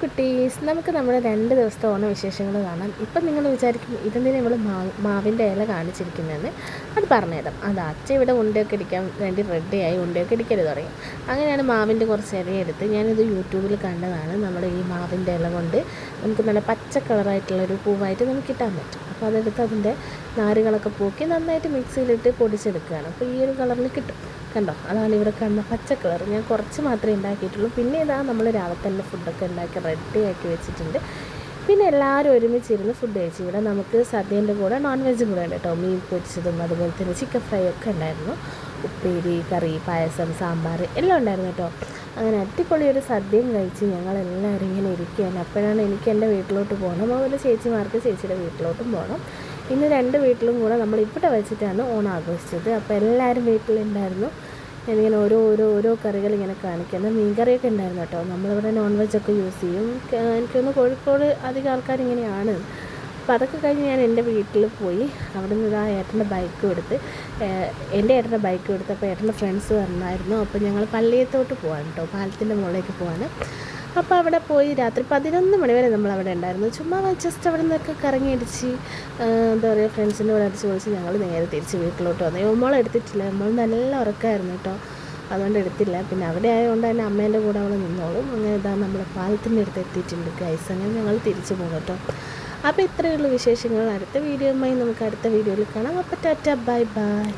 കുട്ടീസ്, നമുക്ക് നമ്മുടെ 2 ദിവസത്തെ ഓണവിശേഷങ്ങൾ കാണാം. ഇപ്പം നിങ്ങൾ വിചാരിക്കും ഇതെന്തിനാ ഇവൾ മാവിൻ്റെ ഇല കാണിച്ചിരിക്കുന്നതെന്ന്. അത് പറഞ്ഞുതരാം. അത് അച്ഛൻ ഇവിടെ ഉണ്ടയൊക്കെ ഇടിക്കാൻ വേണ്ടി റെഡിയായി ഉണ്ടയൊക്കെ ഇടിക്കരുത് തുടങ്ങി. അങ്ങനെയാണ് മാവിൻ്റെ കുറച്ച് ഇലയെടുത്ത്, ഞാനിത് യൂട്യൂബിൽ കണ്ടതാണ്. നമ്മുടെ ഈ മാവിൻ്റെ ഇല കൊണ്ട് നമുക്ക് നല്ല പച്ച കളറായിട്ടുള്ളൊരു പൂവായിട്ട് നമുക്ക് കിട്ടാൻ പറ്റും. അപ്പോൾ അതെടുത്ത് അതിൻ്റെ നാരുകളൊക്കെ പോക്കി നന്നായിട്ട് മിക്സിയിലിട്ട് പൊടിച്ചെടുക്കുകയാണ്. അപ്പോൾ ഈ ഒരു കളറിൽ കിട്ടും. കണ്ടോ, അതാണ് ഇവിടെ കാണുന്ന പച്ച കളർ. ഞാൻ കുറച്ച് മാത്രമേ ഉണ്ടാക്കിയിട്ടുള്ളൂ. പിന്നെ ഇതാ നമ്മൾ രാവിലെ തന്നെ ഫുഡൊക്കെ ഉണ്ടാക്കി റെഡിയാക്കി വെച്ചിട്ടുണ്ട്. പിന്നെ എല്ലാവരും ഒരുമിച്ചിരുന്ന് ഫുഡ് കഴിച്ചു. ഇവിടെ നമുക്ക് സദ്യേൻ്റെ കൂടെ നോൺ വെജും കൂടെ ഉണ്ട് കേട്ടോ. മീൻ പൊരിച്ചതും അതുപോലെ തന്നെ ചിക്കൻ ഫ്രൈ ഒക്കെ ഉണ്ടായിരുന്നു. ഉപ്പേരി, കറി, പായസം, സാമ്പാർ എല്ലാം ഉണ്ടായിരുന്നു കേട്ടോ. അങ്ങനെ അടിപൊളി ഒരു സദ്യയും കഴിച്ച് ഞങ്ങളെല്ലാവരും ഇങ്ങനെ ഇരിക്കുകയാണ്. അപ്പോഴാണ് എനിക്ക് എൻ്റെ വീട്ടിലോട്ട് പോകണം, അതുപോലെ ചേച്ചിമാർക്ക് ചേച്ചിയുടെ വീട്ടിലോട്ടും പോകണം. ഇന്ന് 2 വീട്ടിലും കൂടെ നമ്മൾ ഇവിടെ വെച്ചിട്ടാണ് ഓണം ആഘോഷിച്ചത്. അപ്പോൾ എല്ലാവരും വീട്ടിലുണ്ടായിരുന്നു. ഞാനിങ്ങനെ ഓരോ കറികൾ ഇങ്ങനെ കാണിക്കുന്നത്. മീൻ കറിയൊക്കെ ഉണ്ടായിരുന്നു കേട്ടോ. നമ്മളിവിടെ നോൺ വെജൊക്കെ യൂസ് ചെയ്യും. എനിക്കൊന്ന് കോഴിക്കോട് അധികം ആൾക്കാരിങ്ങനെയാണ്. അപ്പോൾ അതൊക്കെ കഴിഞ്ഞ് ഞാൻ എൻ്റെ വീട്ടിൽ പോയി. അവിടെ നിന്ന് ഇതാ ഏട്ടൻ്റെ ബൈക്കും എടുത്ത്, എൻ്റെ ഏട്ടൻ്റെ ബൈക്കും എടുത്ത്. അപ്പോൾ ഏട്ടൻ്റെ ഫ്രണ്ട്സ് വന്നായിരുന്നു. അപ്പോൾ ഞങ്ങൾ പള്ളിയത്തോട്ട് പോകാൻ കേട്ടോ, പാലത്തിൻ്റെ മുകളിലേക്ക് പോകാൻ. അപ്പോൾ അവിടെ പോയി രാത്രി 11 മണി വരെ നമ്മളവിടെ ഉണ്ടായിരുന്നു. ചുമ്മാ ജസ്റ്റ് അവിടെ നിന്നൊക്കെ കറങ്ങിയടിച്ച് എന്താ പറയുക, ഫ്രണ്ട്സിൻ്റെ കൂടെ അടിച്ച് പൊളിച്ച് ഞങ്ങൾ നേരെ തിരിച്ച് വീട്ടിലോട്ട് വന്നു. നമ്മൾ എടുത്തിട്ടില്ല, നമ്മൾ നല്ല ഉറക്കമായിരുന്നു കേട്ടോ, അതുകൊണ്ട് എടുത്തില്ല. പിന്നെ അവിടെ ആയതുകൊണ്ട് തന്നെ അമ്മേൻ്റെ കൂടെ അവൾ നിന്നോളും. അങ്ങനെ ഇതാ നമ്മൾ പാലത്തിൻ്റെ അടുത്ത് എത്തിയിട്ടുണ്ട് ഗൈസ്. അങ്ങനെ ഞങ്ങൾ തിരിച്ചു പോകും കേട്ടോ. അപ്പോൾ ഇത്രയുള്ള വിശേഷങ്ങൾ. അടുത്ത വീഡിയോയുമായി നമുക്ക് അടുത്ത വീഡിയോയിൽ കാണാം. അപ്പോൾ ടാറ്റ, ബൈ ബൈ.